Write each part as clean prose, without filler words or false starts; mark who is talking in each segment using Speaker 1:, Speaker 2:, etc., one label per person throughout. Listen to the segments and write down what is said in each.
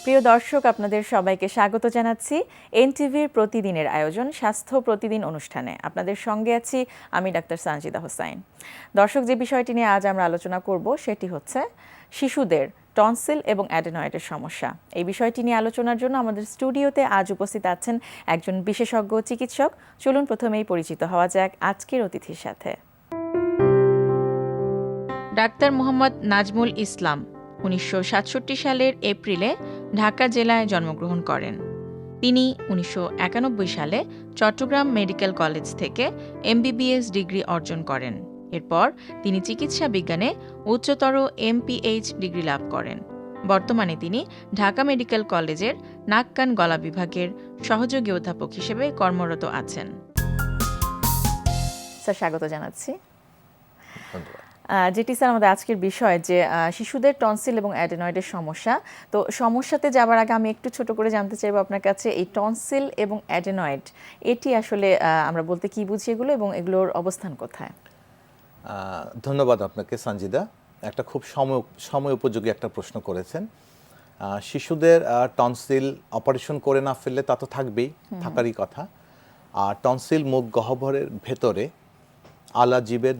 Speaker 1: প্রিয় দর্শক, আপনাদের সবাইকে স্বাগত জানাচ্ছি এনটিভির প্রতিদিনের আয়োজন স্বাস্থ্য প্রতিদিন অনুষ্ঠানে। আপনাদের সঙ্গে আছি আমি ডাক্তার সানজিদা হোসাইন। দর্শক, যে বিষয়টি নিয়ে আজ আমরা আলোচনা করব সেটি হচ্ছে শিশুদের টনসিল এবং অ্যাডেনয়েডের সমস্যা। এই বিষয়টি নিয়ে আলোচনার জন্য আমাদের স্টুডিওতে আজ উপস্থিত আছেন একজন বিশেষজ্ঞ চিকিৎসক। চলুন প্রথমেই পরিচিত হওয়া যাক আজকের অতিথির সাথে। ডাক্তার মোহাম্মদ নাজমুল ইসলাম 1967 সালের এপ্রিলে ঢাকা জেলায় জন্মগ্রহণ করেন। তিনি 1991 সালে চট্টগ্রাম মেডিকেল কলেজ থেকে এমবিবিএস ডিগ্রি অর্জন করেন। এরপর তিনি চিকিৎসা বিজ্ঞানে উচ্চতর এমপিএইচ ডিগ্রি লাভ করেন। বর্তমানে তিনি ঢাকা মেডিকেল কলেজের নাক কান গলা বিভাগের সহযোগী অধ্যাপক হিসেবে কর্মরত আছেন। স্যার, স্বাগত জানাচ্ছি।
Speaker 2: ধন্যবাদ।
Speaker 1: যেটি স্যার আমাদের আজকের বিষয় যে শিশুদের টনসিল এবং অ্যাডেনয়েডের সমস্যা। তো সমস্যাতে যাবার আগে আমি একটু ছোট করে জানতে চাইবো আপনার কাছে, এই টনসিল এবং অ্যাডেনয়েড এটি আসলে আমরা বলতে কি বুঝি এগুলো, এবং এগুলোর অবস্থান কোথায়?
Speaker 2: ধন্যবাদ আপনাকে সানজিদা, একটা খুব সময় উপযোগী একটা প্রশ্ন করেছেন। শিশুদের টনসিল অপারেশন করে না ফেললে তা তো থাকবেই, থাকারই কথা। আর টনসিল মুখ গহ্বরের ভেতরে আলা জিভের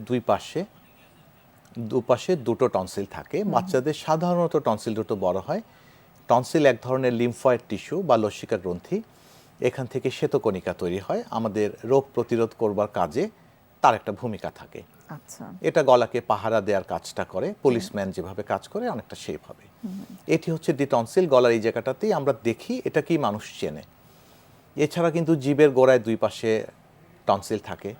Speaker 2: দুপাশে দুটো টনসিল থাকে। বাচ্চাদের সাধারণত টনসিল দুটো বড় হয়। টনসিল এক ধরনের লিম্ফয়েড টিস্যু বা লসিকা গ্রন্থি। এখান থেকে শ্বেতকণিকা তৈরি হয়। আমাদের রোগ প্রতিরোধ করবার কাজে তার একটা ভূমিকা থাকে।
Speaker 1: আচ্ছা,
Speaker 2: এটা গলাকে পাহারা দেওয়ার কাজটা করে, পুলিশম্যান যেভাবে কাজ করে অনেকটা সেইভাবে। এটি হচ্ছে দি টনসিল, গলার এই জায়গাটাতেই আমরা দেখি, এটা কি মানুষ চেনে। এছাড়া কিন্তু জিভের গোড়ায় দুই পাশে টনসিল থাকে।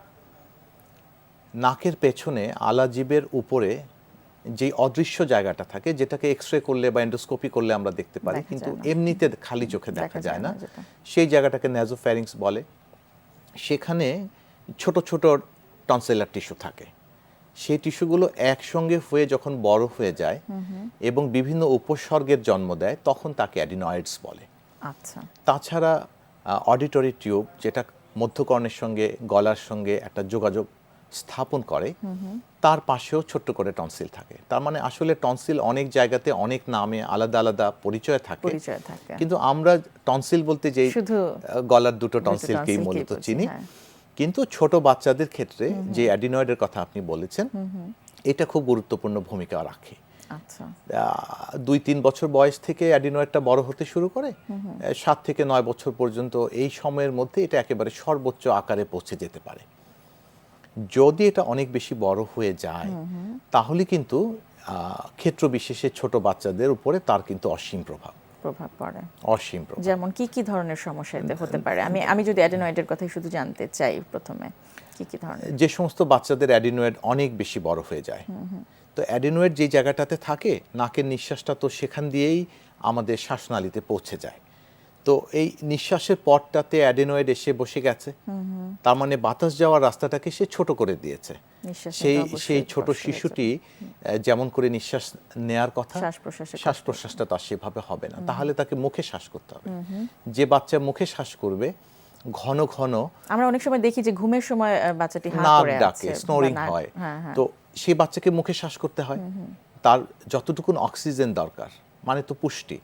Speaker 2: নাকের পেছনে আলা জিভের উপরে যে অদৃশ্য জায়গাটা থাকে, যেটাকে এক্সরে করলে বা এন্ডোস্কোপি করলে আমরা দেখতে পারি, কিন্তু এমনিতে খালি চোখে দেখা যায় না, সেই জায়গাটাকে ন্যাজোফ্যারিংস বলে। সেখানে ছোট ছোট টনসিলার টিস্যু থাকে। সেই টিস্যুগুলো একসঙ্গে হয়ে যখন বড় হয়ে যায় এবং বিভিন্ন উপসর্গের জন্ম দেয়, তখন তাকে অ্যাডিনয়েডস বলে।
Speaker 1: আচ্ছা।
Speaker 2: তাছাড়া অডিটরি টিউব, যেটা মধ্যকর্ণের সঙ্গে গলার সঙ্গে একটা যোগাযোগ স্থাপন করে, তার পাশেও ছোট্ট করে টনসিল থাকে। তার মানে আসলে টনসিল অনেক জায়গাতে অনেক নামে আলাদা আলাদা পরিচয় থাকে, কিন্তু আমরা টনসিল বলতে যেই গলার দুটো টনসিলকেই মূলত চিনি। কিন্তু ছোট বাচ্চাদের ক্ষেত্রে যে অ্যাডিনয়েডের কথা আপনি বলেছেন, এটা খুব গুরুত্বপূর্ণ ভূমিকা রাখে। 2-3 বছর বয়স থেকে অ্যাডিনয়েডটা বড় হতে শুরু করে, 7 থেকে 9 বছর পর্যন্ত এই সময়ের মধ্যে এটা একেবারে সর্বোচ্চ আকারে পৌঁছে যেতে পারে। যদি এটা অনেক বেশি বড় হয়ে যায়, তাহলে কিন্তু ক্ষেত্র বিশেষে ছোট বাচ্চাদের উপরে তার কিন্তু অসীম প্রভাব পড়ে। অসীম প্রভাব।
Speaker 1: যেমন কি ধরনের সমস্যা এতে হতে পারে? আমি যদি অ্যাডিনয়েডের কথাই শুধু জানতে চাই প্রথমে, কি ধরনের?
Speaker 2: যে সমস্ত বাচ্চাদের অ্যাডিনয়েড অনেক বেশি বড় হয়ে যায়, তো অ্যাডিনয়েড যে জায়গাটাতে থাকে, নাকের নিঃশ্বাসটা তো সেখান দিয়েই আমাদের শ্বাসনালীতে পৌঁছে যায়। তো এই নিঃশ্বাসের পথটাতে অ্যাডিনয়েড এসে বসে গেছে, তার মানে বাতাস যাওয়ার রাস্তাটাকে সে ছোট করে দিয়েছে। সেই ছোট শিশুটি যেমন করে নিঃশ্বাস নেয়ার কথা, শ্বাস প্রশ্বাসটা তার সেভাবে হবে না। তাহলে তাকে মুখে শ্বাস করতে হবে। যে বাচ্চা মুখে শ্বাস করবে, ঘন ঘন
Speaker 1: আমরা অনেক সময় দেখি যে ঘুমের সময় বাচ্চাটি
Speaker 2: নাক ডাকে, স্নোরিং হয়, তো সেই বাচ্চাকে মুখে শ্বাস করতে হয়। তার যতটুকু অক্সিজেন দরকার, মানে তো পুষ্টি,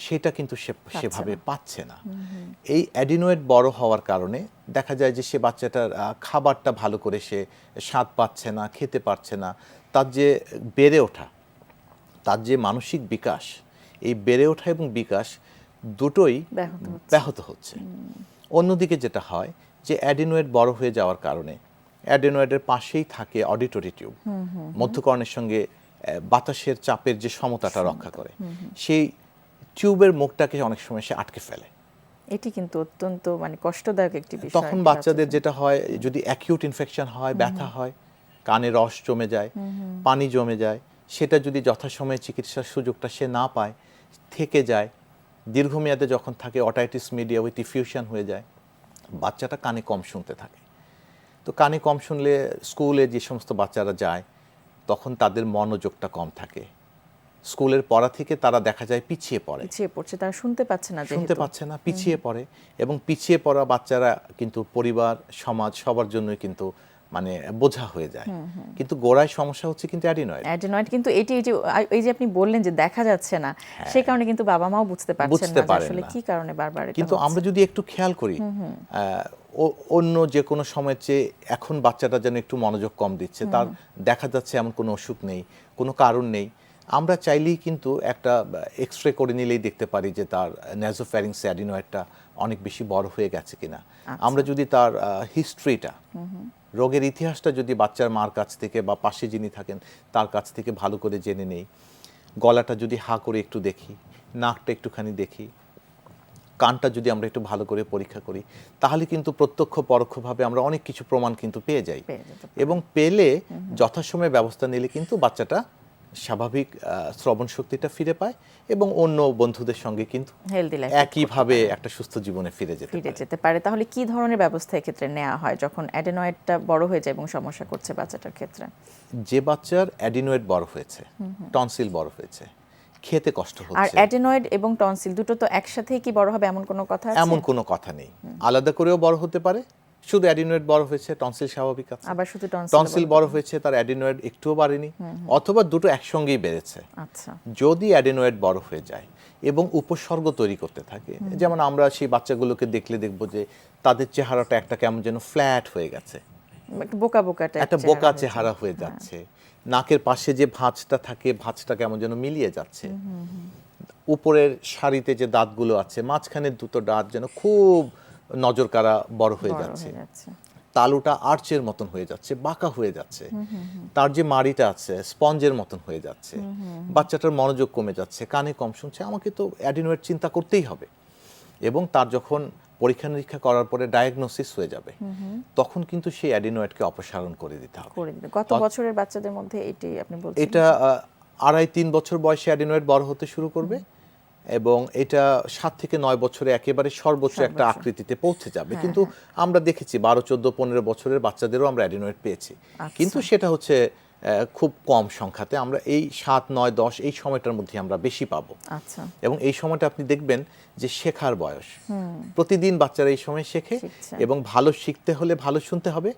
Speaker 2: সেটা কিন্তু সেভাবে পাচ্ছে না। এই অ্যাডিনয়েড বড় হওয়ার কারণে দেখা যায় যে সে বাচ্চাটার খাবারটা ভালো করে সে স্বাদ পাচ্ছে না, খেতে পারছে না। তার যে বেড়ে ওঠা, তার যে মানসিক বিকাশ, এই বেড়ে ওঠা এবং বিকাশ দুটোই ব্যাহত হচ্ছে। অন্যদিকে যেটা হয় যে অ্যাডিনয়েড বড় হয়ে যাওয়ার কারণে অ্যাডিনয়েডের পাশেই থাকে অডিটরি টিউব, মধ্যকর্ণের সঙ্গে বাতাসের চাপের যে সমতাটা রক্ষা করে, সেই টিউবের মুখটাকে অনেক সময় সে আটকে ফেলে।
Speaker 1: এটি কিন্তু অত্যন্ত কষ্টদায়ক একটি বিষয়।
Speaker 2: তখন বাচ্চাদের যেটা হয়, যদি অ্যাকিউট ইনফেকশন হয়, ব্যথা হয়, কানে রস জমে যায়, পানি জমে যায়, সেটা যদি যথাসময়ে চিকিৎসার সুযোগটা সে না পায়, থেকে যায়, দীর্ঘমেয়াদে যখন থাকে অটাইটিস মিডিয়া উইথ ডিফিউশন হয়ে যায়, বাচ্চাটা কানে কম শুনতে থাকে। তো কানে কম শুনলে স্কুলে যে সমস্ত বাচ্চারা যায়, তখন তাদের মনোযোগটা কম থাকে। স্কুলের পড়া থেকে তারা দেখা যায় পিছিয়ে পড়ছে,
Speaker 1: তারা শুনতে পাচ্ছে না,
Speaker 2: পিছিয়ে পড়ে। এবং পিছিয়ে পড়া বাচ্চারা কিন্তু পরিবার, সমাজ সবার জন্যই কিন্তু মানে বোঝা হয়ে যায়। কিন্তু গোড়ায় সমস্যা হচ্ছে কিন্তু
Speaker 1: অ্যাডিনয়েড কিন্তু এই যে আপনি বললেন যে দেখা যাচ্ছে না, সেই কারণে কিন্তু বাবা মাও বুঝতে পারছেন না যে আসলে কি কারণে বারবার এটা
Speaker 2: কিন্তু
Speaker 1: হচ্ছে।
Speaker 2: আমরা যদি একটু খেয়াল করি অন্য যে কোনো সময়ের চেয়ে এখন বাচ্চাটা যেন একটু মনোযোগ কম দিচ্ছে, তার দেখা যাচ্ছে এমন কোনো অসুখ নেই, কোনো কারণ নেই, আমরা চাইলেই কিন্তু একটা এক্স-রে করে নিলেই দেখতে পারি যে তার ন্যাজোফ্যারিংস অ্যাডিনয়েডটা অনেক বেশি বড় হয়ে গেছে কিনা। আমরা যদি তার হিস্ট্রিটা, রোগের ইতিহাসটা যদি বাচ্চার মার কাছ থেকে বা পাশে যিনি থাকেন তার কাছ থেকে ভালো করে জেনে নেই, গলাটা যদি হা করে একটু দেখি, নাকটা একটুখানি দেখি, কানটা যদি আমরা একটু ভালো করে পরীক্ষা করি, তাহলে কিন্তু প্রত্যক্ষ পরোক্ষভাবে আমরা অনেক কিছু প্রমাণ কিন্তু পেয়ে যাই। এবং পেলে যথাসময়ে ব্যবস্থা নিলে কিন্তু বাচ্চাটা স্বাভাবিক শ্রবণ শক্তিটা ফিরে পায় এবং অন্য বন্ধুদের সঙ্গে কিন্তু একইভাবে একটা সুস্থ জীবনে ফিরে যেতে পারে।
Speaker 1: তাহলে কি ধরনের ব্যবস্থা এক্ষেত্রে নেওয়া হয় যখন অ্যাডিনয়েডটা বড় হয়ে যায় এবং সমস্যা করছে বাচ্চাটার ক্ষেত্রে?
Speaker 2: যে বাচ্চার অ্যাডিনয়েড বড় হয়েছে, টনসিল বড় হয়েছে, খেতে কষ্ট হচ্ছে,
Speaker 1: আর অ্যাডিনয়েড এবং টনসিল দুটো তো একসাথেই কি বড় হবে এমন কোনো কথা আছে?
Speaker 2: এমন কোনো কথা নেই, আলাদা করেও বড় হতে পারে। শুধু অ্যাডিনয়েড বড় হয়েছে, টনসিল স্বাভাবিক আছে,
Speaker 1: আবার শুধু
Speaker 2: টনসিল বড় হয়েছে, তার অ্যাডিনয়েড একটুও বাড়েনি, অথবা দুটো একসঙ্গেই বেড়েছে।
Speaker 1: আচ্ছা,
Speaker 2: যদি অ্যাডিনয়েড বড় হয়ে যায় এবং উপসর্গ তৈরি করতে থাকে, যেমন আমরা সেই বাচ্চাগুলোকে দেখলে দেখবো যে তাদের চেহারাটা একটা কেমন যেন ফ্ল্যাট হয়ে গেছে, একটা বোকা চেহারা হয়ে যাচ্ছে, নাকের পাশে যে ভাঁজটা থাকে ভাঁজটা কেমন যেন মিলিয়ে যাচ্ছে, উপরের সারিতে যে দাঁতগুলো আছে মাঝখানের দুটো দাঁত যেন খুব নজর কাড়া বড় হয়ে যাচ্ছে, তালুটা আর্চের মতন হয়ে যাচ্ছে, বাঁকা হয়ে যাচ্ছে, তার যে মাড়িটা আছে স্পঞ্জের মতন হয়ে যাচ্ছে, বাচ্চাটার মনোযোগ কমে যাচ্ছে, কানে কম শুনছে, আমাকে তো অ্যাডিনয়েড চিন্তা করতেই হবে। এবং তার যখন পরীক্ষা নিরীক্ষা করার পরে ডায়াগনোসিস হয়ে যাবে, তখন কিন্তু সেই অ্যাডিনয়েডকে অপসারণ করে দিতে হবে।
Speaker 1: কত বছরের বাচ্চাদের মধ্যে এটি আপনি বলছেন?
Speaker 2: এটা 2.5-3 বছর বয়সে অ্যাডিনয়েড বড় হতে শুরু করবে এবং এটা 7 থেকে 9 বছরে একেবারে সর্বোচ্চ একটা আকৃতিতে পৌঁছে যাবে। কিন্তু আমরা দেখেছি 12, 14, 15 বছরের বাচ্চাদেরও আমরা অ্যাডিনয়েড পেয়েছি, কিন্তু সেটা হচ্ছে খুব কম সংখ্যাতে। আমরা এই 7, 9, 10 এই সময়টার মধ্যে আমরা বেশি পাবো।
Speaker 1: আচ্ছা,
Speaker 2: এবং এই সময়টা আপনি দেখবেন যে শেখার বয়স, প্রতিদিন বাচ্চারা এই সময় শেখে এবং ভালো শিখতে হলে ভালো শুনতে হবে।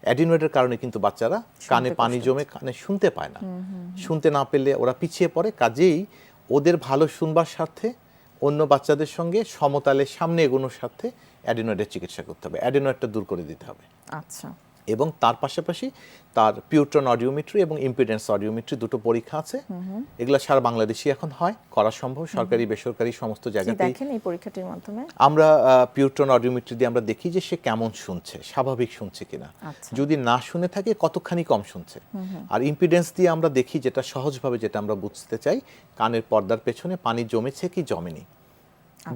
Speaker 2: অ্যাডিনয়েডের কারণে কিন্তু বাচ্চারা কানে পানি জমে কানে শুনতে পায় না, শুনতে না পেলে ওরা পিছিয়ে পড়ে। কাজেই ওদের ভালো শুনবার স্বার্থে অন্য বাচ্চাদের সঙ্গে সমতালে সামনে এগোনোর স্বার্থে অ্যাডিনয়েডের চিকিৎসা করতে হবে, অ্যাডিনয়েডটা দূর করে দিতে হবে।
Speaker 1: আচ্ছা,
Speaker 2: এবং তার পাশাপাশি তার পিউট্রন অডিওমেট্রি এবং ইম্পিডেন্স অডিওমেট্রি দুটো পরীক্ষা আছে, এগুলো সারা বাংলাদেশে এখন হয়, করা সম্ভব, সরকারি বেসরকারি সমস্ত জায়গাতেই।
Speaker 1: দেখেন এই পরীক্ষাটির মাধ্যমে
Speaker 2: আমরা পিউট্রন অডিওমেট্রি দিয়ে আমরা দেখি যে সে কেমন শুনছে, স্বাভাবিক শুনছে কিনা, যদি না শুনে থাকে কতখানি কম শুনছে। আর ইম্পিডেন্স দিয়ে আমরা দেখি, যেটা সহজভাবে যেটা আমরা বুঝতে চাই, কানের পর্দার পেছনে পানি জমেছে কি জমেনি।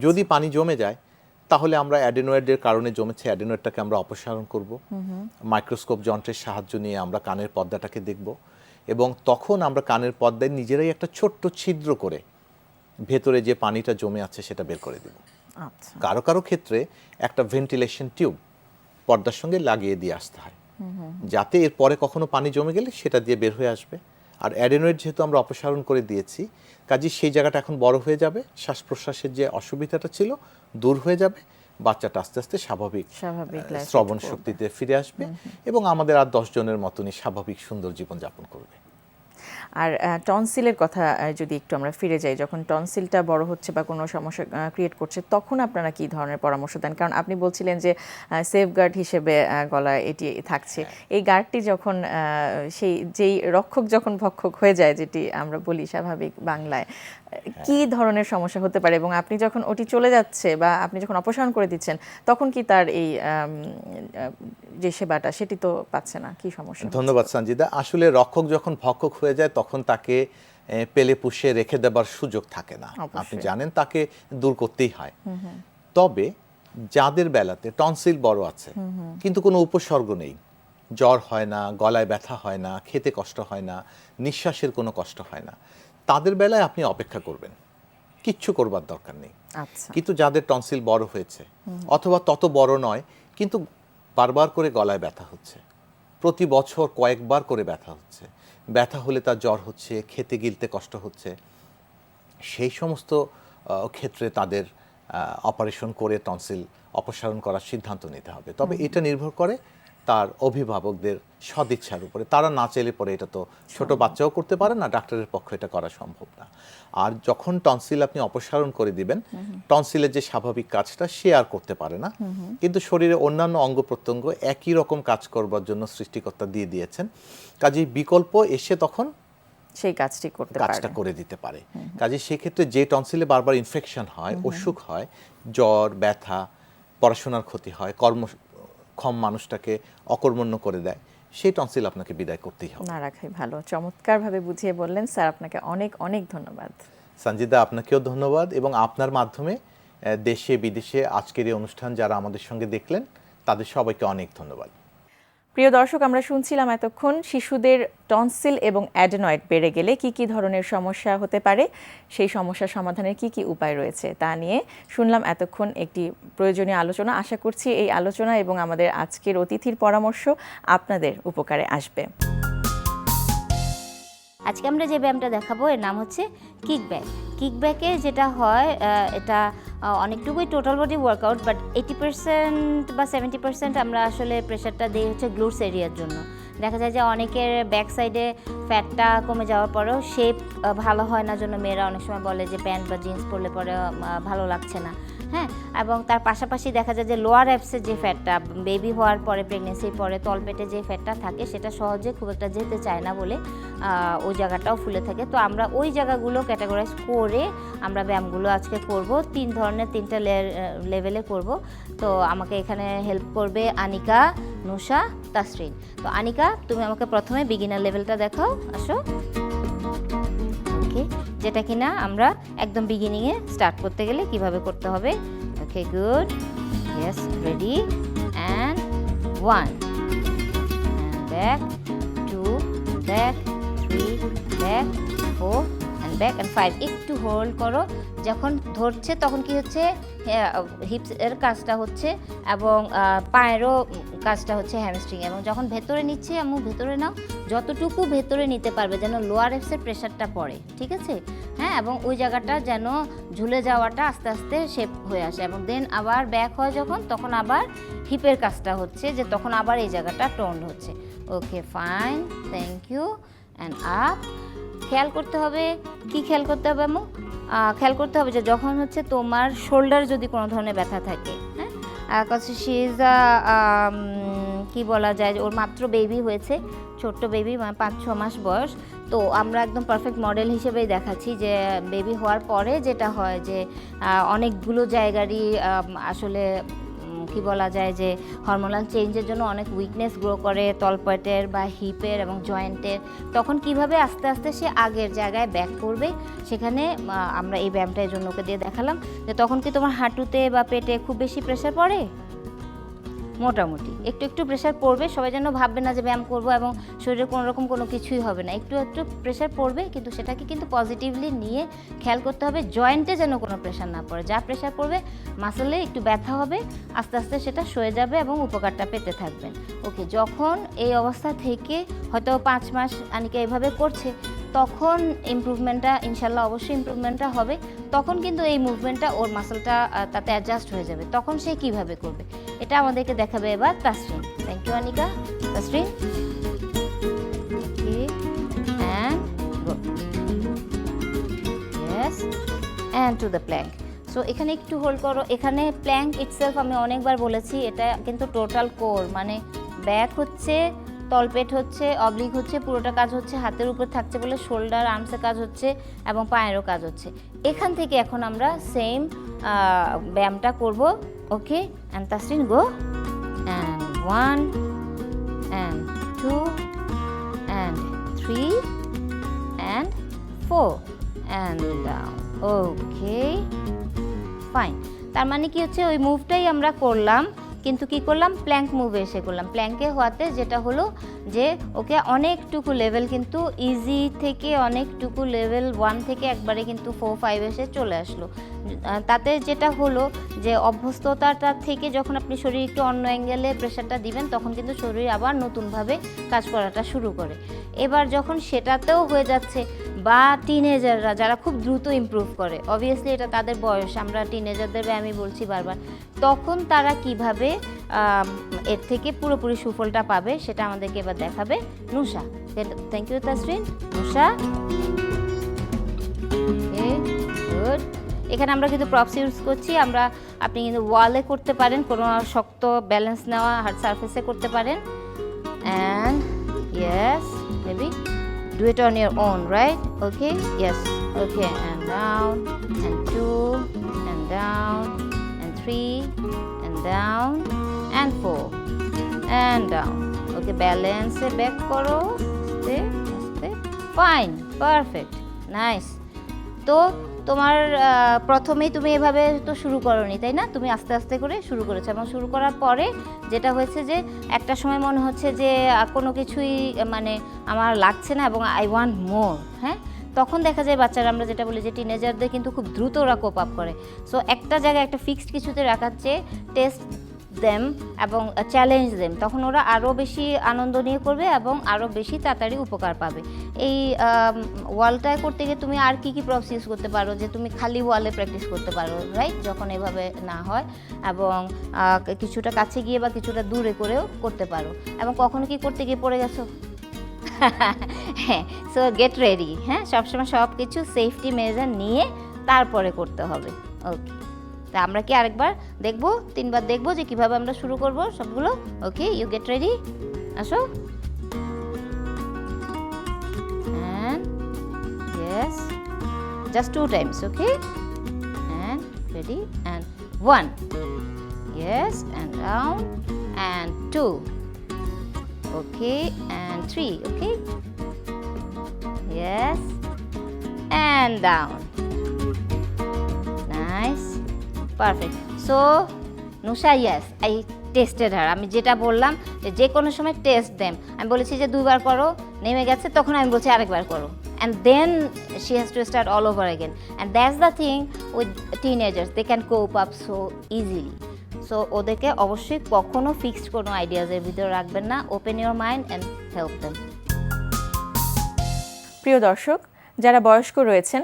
Speaker 2: যদি পানি জমে যায় তাহলে আমরা অ্যাডিনয়েডের কারণে জমেছে, অ্যাডিনয়েডটাকে আমরা অপসারণ করব, মাইক্রোস্কোপ যন্ত্রের সাহায্য নিয়ে আমরা কানের পর্দাটাকে দেখব এবং তখন আমরা কানের পর্দায় নিজেরাই একটা ছোট্ট ছিদ্র করে ভেতরে যে পানিটা জমে আছে সেটা বের করে দেব। কারো কারো ক্ষেত্রে একটা ভেন্টিলেশন টিউব পর্দার সঙ্গে লাগিয়ে দিয়ে আসতে হয়, যাতে এর পরে কখনো পানি জমে গেলে সেটা দিয়ে বের হয়ে আসবে। আর অ্যাডিনয়েড যেহেতু আমরা অপসারণ করে দিয়েছি, কাজেই সেই জায়গাটা এখন বড় হয়ে যাবে, শ্বাস প্রশ্বাসের যে অসুবিধাটা ছিল দূর হয়ে যাবে, বাচ্চাটা আস্তে আস্তে স্বাভাবিক শ্রবণ শক্তিতে ফিরে আসবে এবং আমাদের আর 10 জনের মতনই স্বাভাবিক সুন্দর জীবনযাপন করবে।
Speaker 1: আর টনসিলের কথা যদি একটু আমরা ফিরে যাই, যখন টনসিলটা বড় হচ্ছে বা কোনো সমস্যা ক্রিয়েট করছে, তখন আপনারা কি ধরনের পরামর্শ দেন? কারণ আপনি বলছিলেন যে সেফগার্ড হিসেবে গলায় এটি থাকছে, এই গার্ডটি যখন যেই রক্ষক যখন ভক্ষক হয়ে যায়, যেটি আমরা বলি স্বাভাবিক বাংলায়, কি ধরনের সমস্যা হতে পারে? এবং আপনি যখন ওটি চলে যাচ্ছে বা আপনি যখন অপসারণ করে দিচ্ছেন, তখন কি তার এই যে সেবাটা সেটি তো পাচ্ছে না, কি সমস্যা?
Speaker 2: ধন্যবাদ সঞ্জিদা। আসলে রক্ষক যখন ভক্ষক হয়ে যায় তখন তাকে পেলে পুষে রেখে দেবার সুযোগ থাকে না, আপনি জানেন, তাকে দূর করতেই হয়। তবে যাদের বেলাতে টনসিল বড় আছে কিন্তু কোনো উপসর্গ নেই, জ্বর হয় না, গলায় ব্যথা হয় না, খেতে কষ্ট হয় না, নিঃশ্বাসের কোনো কষ্ট হয় না, তাদের বেলায় আপনি অপেক্ষা করবেন, কিচ্ছু করবার দরকার নেই। কিন্তু যাদের টনসিল বড় হয়েছে অথবা তত বড় নয় কিন্তু বারবার করে গলায় ব্যথা হচ্ছে, প্রতি বছর কয়েকবার করে ব্যথা হচ্ছে, ব্যথা হলে তার জ্বর হচ্ছে, খেতে গিলতে কষ্ট হচ্ছে, সেই সমস্ত ক্ষেত্রে তাদের অপারেশন করে টনসিল অপসারণ করার সিদ্ধান্ত নিতে হবে। তবে এটা নির্ভর করে তার অভিভাবকদের সদিচ্ছার উপরে। তারা না চাইলে পরে এটা তো ছোট বাচ্চাও করতে পারে না, ডাক্তারের পক্ষে এটা করা সম্ভব না। আর যখন টনসিল আপনি অপসারণ করে দিবেন, টনসিলের যে স্বাভাবিক কাজটা সে আর করতে পারে না, কিন্তু শরীরে অন্যান্য অঙ্গ প্রত্যঙ্গ একই রকম কাজ করবার জন্য সৃষ্টিকর্তা দিয়ে দিয়েছেন। কাজেই বিকল্প এসে তখন
Speaker 1: সেই কাজটি করতে পারে,
Speaker 2: কাজটা করে দিতে পারে। কাজে সেক্ষেত্রে যে টনসিলে বারবার ইনফেকশন হয়, অসুখ হয়, জ্বর, ব্যথা, পড়াশোনার ক্ষতি হয়, কর্মক্ষম মানুষটাকে অকর্মণ্য করে দেয়, সেই টনসিল আপনাকে বিদায় করতেই হবে।
Speaker 1: না রাখাই ভালো। চমৎকারভাবে বুঝিয়ে বললেন স্যার, আপনাকে অনেক অনেক ধন্যবাদ।
Speaker 2: সঞ্জিদা, আপনাকেও ধন্যবাদ, এবং আপনার মাধ্যমে দেশে বিদেশে আজকের এই অনুষ্ঠান যারা আমাদের সঙ্গে দেখলেন তাদের সবাইকে অনেক ধন্যবাদ।
Speaker 1: প্রিয় দর্শক, আমরা শুনছিলাম এতক্ষণ শিশুদের টনসিল এবং অ্যাডেনয়েড বেড়ে গেলে কি কি ধরনের সমস্যা হতে পারে, সেই সমস্যা সমাধানের কি কি উপায় রয়েছে তা নিয়ে শুনলাম এতক্ষণ একটি প্রয়োজনীয় আলোচনা। আশা করছি এই আলোচনা এবং আমাদের আজকের অতিথির পরামর্শ আপনাদের উপকারে আসবে।
Speaker 3: আজকে আমরা যে ব্যায়ামটা দেখাবো এর নাম হচ্ছে কিকব্যাক। কিকব্যাকে যেটা হয়, এটা অনেকটুকুই টোটাল বডি ওয়ার্কআউট, বাট 80% বা 70% আমরা আসলে প্রেশারটা দিই হচ্ছে গ্লুটস এরিয়ার জন্য। দেখা যায় যে অনেকের ব্যাক সাইডে ফ্যাটটা কমে যাওয়ার পরেও শেপ ভালো হয় না, জন্য মেয়েরা অনেক সময় বলে যে প্যান্ট বা জিন্স পরলে পরে ভালো লাগছে না। হ্যাঁ, এবং তার পাশাপাশি দেখা যায় যে লোয়ার অ্যাপসের যে ফ্যাটটা বেবি হওয়ার পরে, প্রেগনেন্সির পরে তলপেটে যে ফ্যাটটা থাকে সেটা সহজে খুব একটা যেতে চায় না বলে ওই জায়গাটাও ফুলে থাকে। তো আমরা ওই জায়গাগুলো ক্যাটাগরাইজ করে আমরা ব্যায়ামগুলো আজকে করব। 3 ধরনের 3টা লেভেলে করব। তো আমাকে এখানে হেল্প করবে আনিকা, নুশা, তাসরিন। তো আনিকা, তুমি আমাকে প্রথমে বিগিনার লেভেলটা দেখাও, আসো। ওকে, যেটা কিনা আমরা একদম বিগিনিংয়ে স্টার্ট করতে গেলে কিভাবে করতে হবে। Okay, good, yes, ready, and 1, and back, 2, back, 3, back, 4, and back, and 5। একটু হোল্ড করো। যখন ধরছে তখন কি হচ্ছে, হিপসের কাজটা হচ্ছে এবং পায়েরও কাজটা হচ্ছে হ্যামস্ট্রিং, এবং যখন ভেতরে নিচ্ছে আমি ভেতরে নাও, যতটুকু ভেতরে নিতে পারবে যেন লোয়ার হিপসের প্রেশারটা পড়ে, ঠিক আছে? হ্যাঁ, এবং ওই জায়গাটা যেন ঝুলে যাওয়াটা আস্তে আস্তে শেপ হয়ে আসে, এবং দেন আবার ব্যাক হয় যখন, তখন আবার হিপের কাজটা হচ্ছে, যে তখন আবার এই জায়গাটা টোন্ড হচ্ছে। Okay, fine, thank you, and up. খেয়াল করতে হবে, কি খেয়াল করতে হবে আমু? খেয়াল করতে হবে যে যখন হচ্ছে তোমার শোল্ডার যদি কোনো ধরনের ব্যথা থাকে, হ্যাঁ, শি ইজ কী বলা যায়, ওর মাত্র বেবি হয়েছে, ছোট্ট বেবি, মানে 5-6 মাস বয়স। তো আমরা একদম পারফেক্ট মডেল হিসেবেই দেখাচ্ছি যে বেবি হওয়ার পরে যেটা হয় যে অনেকগুলো জায়গারই আসলে কি বলা যায় যে হরমোনাল চেঞ্জের জন্য অনেক উইকনেস গ্রো করে তলপেটের বা হিপের এবং জয়েন্টের। তখন কিভাবে আস্তে আস্তে সে আগের জায়গায় ব্যাক করবে, সেখানে আমরা এই ব্যায়ামটা এই জন্য ওকে দিয়ে দেখালাম। যে তখন কি তোমার হাঁটুতে বা পেটে খুব বেশি প্রেশার পড়ে? মোটামুটি একটু একটু প্রেশার পড়বে। সবাই যেন ভাববে না যে ব্যায়াম করবো এবং শরীরে কোনো রকম কোনো কিছুই হবে না, একটু একটু প্রেশার পড়বে, কিন্তু সেটাকে কিন্তু পজিটিভলি নিয়ে খেয়াল করতে হবে জয়েন্টে যেন কোনো প্রেশার না পড়ে। যা প্রেশার পড়বে মাসলে একটু ব্যথা হবে, আস্তে আস্তে সেটা সয়ে যাবে এবং উপকারটা পেতে থাকবেন। ওকে, যখন এই অবস্থা থেকে হয়তো 5 মাস আনিকা এভাবে করছে, তখন ইমপ্রুভমেন্টটা ইনশাল্লাহ অবশ্যই ইমপ্রুভমেন্টটা হবে। তখন কিন্তু এই মুভমেন্টটা ওর মাসলটা তাতে অ্যাডজাস্ট হয়ে যাবে। তখন সে কিভাবে করবে এটা আমাদেরকে দেখাবে এবার Tasrin. Thank you Anika. Tasrin, okay, and go, yes, and to the plank. So এখানে একটু হোল্ড করো। এখানে প্ল্যাঙ্ক ইটসেলফ আমি অনেকবার বলেছি, এটা কিন্তু টোটাল কোর, মানে ব্যাক হচ্ছে, তলপেট হচ্ছে, অবলিক হচ্ছে, পুরোটা কাজ হচ্ছে হাতের উপর থাকছে বলে শোল্ডার আর্মসের কাজ হচ্ছে এবং পায়েরও কাজ হচ্ছে। এখান থেকে এখন আমরা সেম ব্যায়ামটা করব। Okay, and Tasrin go, and 1, and 2, and 3, and 4, and down. Okay, fine. তার মানে কি হচ্ছে, ওই মুভটাই আমরা করলাম, কিন্তু কি করলাম, প্ল্যাঙ্ক মুভে এসে করলাম। প্ল্যাঙ্কে হওয়াতে যেটা হলো যে ওকে অনেকটুকু লেভেল কিন্তু ইজি থেকে অনেকটুকু লেভেল 1 থেকে একবারে কিন্তু 4-5 এসে চলে আসলো। তাতে যেটা হলো যে অভ্যস্ততাটা থেকে যখন আপনি শরীর একটু অন্য অ্যাঙ্গেলে প্রেশারটা দিবেন, তখন কিন্তু শরীর আবার নতুনভাবে কাজ করাটা শুরু করে। এবার যখন সেটাতেও হয়ে যাচ্ছে, বা টিনেজাররা যারা খুব দ্রুত ইমপ্রুভ করে, অবভিয়াসলি এটা তাদের বয়স, আমরা টিনেজারদের আমি বলছি বারবার, তখন তারা কিভাবে এর থেকে পুরোপুরি সুফলটা পাবে সেটা আমাদেরকে এবার দেখাবে Nusha. Thank you Tasrin. Nusha, okay, good. এখানে আমরা কিন্তু প্রপস ইউজ করছি, আপনি কিন্তু ওয়ালে করতে পারেন, কোনো শক্ত ব্যালেন্স নেওয়া হার্ড সারফেসে করতে পারেন। And yes, maybe do it on your own, right? Okay, yes, okay, and down, and 2, and down, and 3, and down, and 4, and down. Okay, balance it back koro, stay, fine, perfect, nice. তো তোমার প্রথমেই তুমি এভাবে তো শুরু করোনি, তাই না? তুমি আস্তে আস্তে করে শুরু করেছো, এবং শুরু করার পরে যেটা হয়েছে যে একটা সময় মনে হচ্ছে যে কোনো কিছুই মানে আমার লাগছে না এবং আই ওয়ান্ট মোর, হ্যাঁ? তখন দেখা যায় বাচ্চারা, আমরা যেটা বলি যে টিনেজারদের কিন্তু খুব দ্রুত ওরা কোপ আপ করে। সো একটা জায়গায় একটা ফিক্সড কিছুতে রাখার চেয়ে টেস্ট দেম এবং চ্যালেঞ্জ দেম, তখন ওরা আরও বেশি আনন্দ নিয়ে করবে এবং আরও বেশি তাড়াতাড়ি উপকার পাবে। এই ওয়ালটায় করতে গিয়ে তুমি আর কি প্রপস ইউজ করতে পারো, যে তুমি খালি ওয়ালে প্র্যাকটিস করতে পারো, রাইট? যখন এভাবে না হয়, এবং কিছুটা কাছে গিয়ে বা কিছুটা দূরে করেও করতে পারো। এবং কখনো কি করতে গিয়ে পড়ে গেছো? হ্যাঁ, সো গেট রেডি, হ্যাঁ, সবসময় সব কিছু সেফটি মেজার নিয়ে তারপরে করতে হবে। ওকে, তা আমরা কি আরেকবার দেখবো, 3 বার দেখবো যে কিভাবে আমরা শুরু করব সবগুলো। ওকে, ইউ গেট রেডি, আসো। And yes, just 2 times, okay? And ready, and 1, yes, and down, and 2, okay, and 3, okay, yes, and down, nice, perfect. So Nusha, yes, I tested her. আমি যেটা বললাম যে কোনো সময় টেস্ট দেম, আমি বলেছি যে 2 বার করো, নেমে গেছে, তখন আমি বলছি আরেকবার করো, and then she has to start all over again. And that's the thing with teenagers, they can cope up so easily. So ওদেরকে অবশ্যই কখনো ফিক্সড কোনো আইডিয়াজের ভিতরে রাখবেন না, open your mind and help them.
Speaker 1: প্রিয় দর্শক, যারা বয়স্ক রয়েছেন,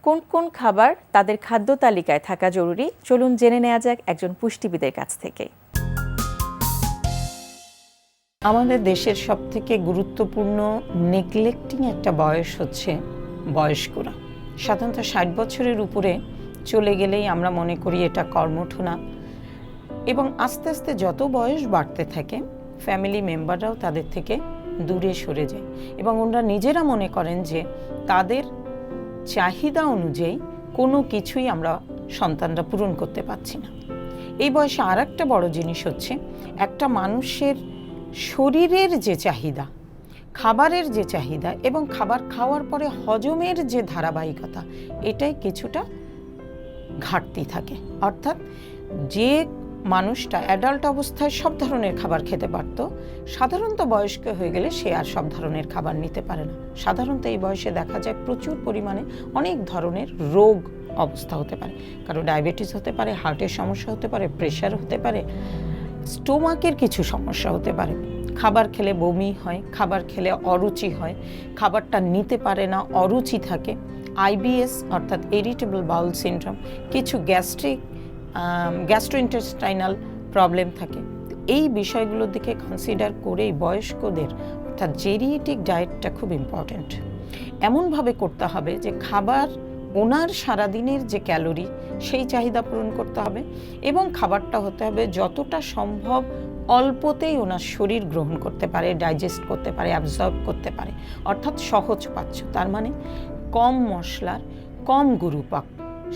Speaker 1: কোন কোন খাবার তাদের খাদ্য তালিকায় থাকা জরুরি, চলুন জেনে নেওয়া যাক একজন পুষ্টিবিদের কাছ থেকে।
Speaker 4: আমাদের দেশের সবথেকে গুরুত্বপূর্ণ নেগলেক্টিং একটা বয়স হচ্ছে বয়স্করা। সাধারণত 60 বছরের উপরে চলে গেলেই আমরা মনে করি এটা কর্মঠ না, এবং আস্তে আস্তে যত বয়স বাড়তে থাকে ফ্যামিলি মেম্বাররাও তাদের থেকে দূরে সরে যায়, এবং ওনারা নিজেরা মনে করেন যে তাদের চাহিদা অনুযায়ী কোনো কিছুই আমরা সন্তানরা পূরণ করতে পারছি না। এই বয়সে আর একটা বড় জিনিস হচ্ছে, একটা মানুষের শরীরের যে চাহিদা, খাবারের যে চাহিদা এবং খাবার খাওয়ার পরে হজমের যে ধারাবাহিকতা, এটাই কিছুটা ঘাটতি থাকে। অর্থাৎ যে মানুষটা অ্যাডাল্ট অবস্থায় সব ধরনের খাবার খেতে পারত, সাধারণত বয়স্ক হয়ে গেলে সে আর সব ধরনের খাবার নিতে পারে না। সাধারণত এই বয়সে দেখা যায় প্রচুর পরিমাণে অনেক ধরনের রোগ অবস্থা হতে পারে, কারো ডায়াবেটিস হতে পারে, হার্টের সমস্যা হতে পারে, প্রেশার হতে পারে, স্টোমাকের কিছু সমস্যা হতে পারে। খাবার খেলে বমি হয়, খাবার খেলে অরুচি হয়, খাবারটা নিতে পারে না, অরুচি থাকে, আইবিএস অর্থাৎ ইরিটেবল বাউল সিনড্রোম, কিছু গ্যাস্ট্রোইন্টেস্টাইনাল প্রবলেম থাকে। এই বিষয়গুলোর দিকে কনসিডার করেই বয়স্কদের অর্থাৎ জেরিয়েটিক ডায়েটটা খুব ইম্পর্ট্যান্ট। এমনভাবে করতে হবে যে খাবার ওনার সারাদিনের যে ক্যালোরি সেই চাহিদা পূরণ করতে হবে, এবং খাবারটা হতে হবে যতটা সম্ভব অল্পতেই ওনার শরীর গ্রহণ করতে পারে, ডাইজেস্ট করতে পারে, অ্যাবজর্ব করতে পারে, অর্থাৎ সহজ পাচ্য। তার মানে কম মশলার, কম গুরুপাক,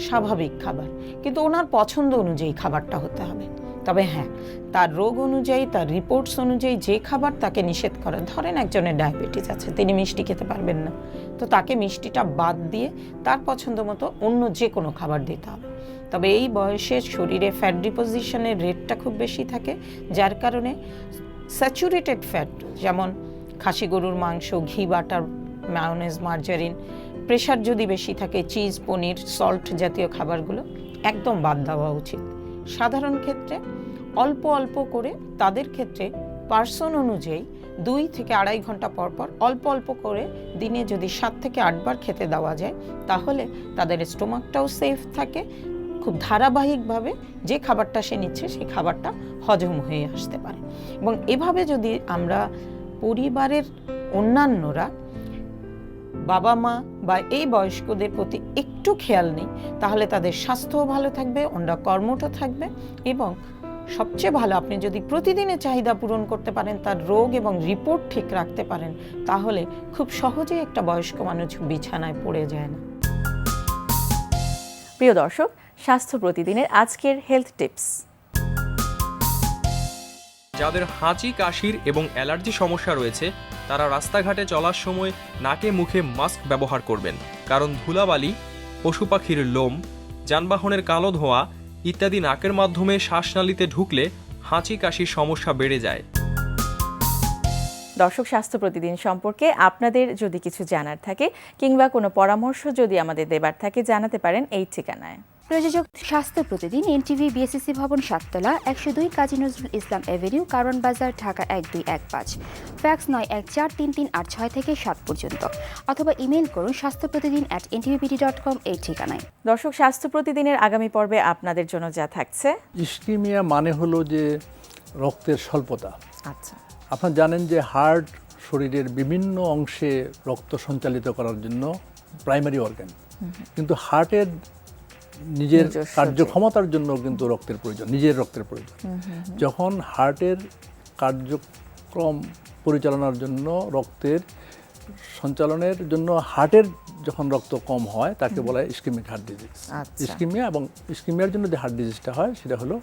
Speaker 4: স্বাভাবিক খাবার, কিন্তু ওনার পছন্দ অনুযায়ী খাবারটা হতে হবে। তবে হ্যাঁ, তার রোগ অনুযায়ী, তার রিপোর্টস অনুযায়ী যে খাবার তাকে নিষেধ করে, ধরেন একজনের ডায়াবেটিস আছে, তিনি মিষ্টি খেতে পারবেন না, তো তাকে মিষ্টিটা বাদ দিয়ে তার পছন্দ মতো অন্য যে কোনো খাবার দিতে হবে। তবে এই বয়সে শরীরে ফ্যাট ডিপোজিশনের রেটটা খুব বেশি থাকে, যার কারণে স্যাচুরেটেড ফ্যাট যেমন খাসি গরুর মাংস, ঘি, বাটার, মায়োনেজ, মার্জারিন, প্রেশার যদি বেশি থাকে, চিজ, পনির, সল্ট জাতীয় খাবারগুলো একদম বাদ দেওয়া উচিত। সাধারণ ক্ষেত্রে অল্প অল্প করে তাদের ক্ষেত্রে পার্সন অনুযায়ী 2 থেকে 2.5 ঘন্টা পর পর অল্প অল্প করে দিনে যদি 7 থেকে 8 বার খেতে দেওয়া যায়, তাহলে তাদের স্টোমাকটাও সেফ থাকে, খুব ধারাবাহিকভাবে যে খাবারটা সে নিচ্ছে সেই খাবারটা হজম হয়ে আসতে পারে। এবং এভাবে যদি আমরা পরিবারের অন্যান্যরা বাবা মা বা এই বয়স্কদের প্রতি একটু খেয়াল নেই, তাহলে তাদের স্বাস্থ্যও ভালো থাকবে, ওনারা কর্মঠ থাকবে, এবং সবচেয়ে ভালো আপনি যদি প্রতিদিনের চাহিদা পূরণ করতে পারেন, তার রোগ এবং রিপোর্ট ঠিক রাখতে পারেন, তাহলে খুব সহজেই একটা বয়স্ক মানুষ বিছানায় পড়ে যায় না।
Speaker 1: প্রিয় দর্শক, স্বাস্থ্য প্রতিদিনের আজকের হেলথ টিপস।
Speaker 5: যাদের হাঁচি, কাশির এবং অ্যালার্জি সমস্যা রয়েছে তারা রাস্তাঘাটে চলার সময় নাকে মুখে মাস্ক ব্যবহার করবেন, কারণ ধুলাবালি, পশু পাখির লোম, যানবাহনের কালো ধোঁয়া ইত্যাদি নাকের মাধ্যমে শ্বাসনালীতে ঢুকলে হাঁচি কাশির সমস্যা বেড়ে যায়।
Speaker 1: দর্শক, স্বাস্থ্য প্রতিদিন সম্পর্কে আপনাদের যদি কিছু জানার থাকে কিংবা কোনো পরামর্শ যদি আমাদের দেবার থাকে, জানাতে পারেন এই ঠিকানায়।
Speaker 6: প্রযোজক স্বাস্থ্য প্রতিদিন, এনটিভি, বিএসসি ভবন, 7 তলা, 102 কাজী নজরুল ইসলাম এভিনিউ, কারণ বাজার, ঢাকা 1215। ফ্যাক্স 914338 থেকে 7 পর্যন্ত, অথবা ইমেল করুন স্বাস্থ্যপ্রতিদিন@ntvpd.com এই ঠিকানায়।
Speaker 1: দর্শক, স্বাস্থ্য প্রতিদিনের আগামী পর্বে আপনাদের জন্য যা থাকছে।
Speaker 7: ইস্কিমিয়া মানে হলো যে রক্তের স্বল্পতা।
Speaker 1: আচ্ছা,
Speaker 7: আপনারা জানেন যে হার্ট শরীরের বিভিন্ন অংশে রক্ত সঞ্চালিত করার জন্য প্রাইমারি অর্গান, কিন্তু হার্টের নিজের কার্যক্ষমতার জন্য কিন্তু রক্তের প্রয়োজন, নিজের রক্তের প্রয়োজন। যখন হার্টের কার্যক্রম পরিচালনার জন্য রক্তের সঞ্চালনের জন্য হার্টের যখন রক্ত কম হয় তাকে বলা হয় ইস্কিমিক হার্ট ডিজিজ। ইস্কিমিয়া, এবং ইস্কিমিয়ার জন্য যে হার্ট ডিজিজটা হয় সেটা হলো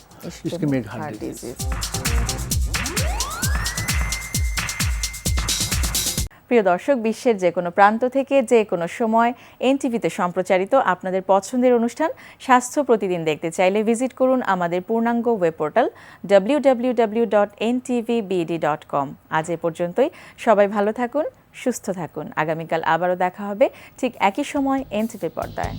Speaker 7: ইস্কিমিক হার্ট ডিজিজ।
Speaker 1: প্রিয় দর্শক, বিশ্বের যে কোনো প্রান্ত থেকে যে কোনো সময় এনটিভিতে সম্প্রচারিত আপনাদের পছন্দের অনুষ্ঠান স্বাস্থ্য প্রতিদিন দেখতে চাইলে ভিজিট করুন আমাদের পূর্ণাঙ্গ ওয়েব পোর্টাল www.ntvbd.com। আজ এ পর্যন্তই। সবাই ভালো থাকুন, সুস্থ থাকুন। আগামীকাল আবারও দেখা হবে ঠিক একই সময় এনটিভি পর্দায়।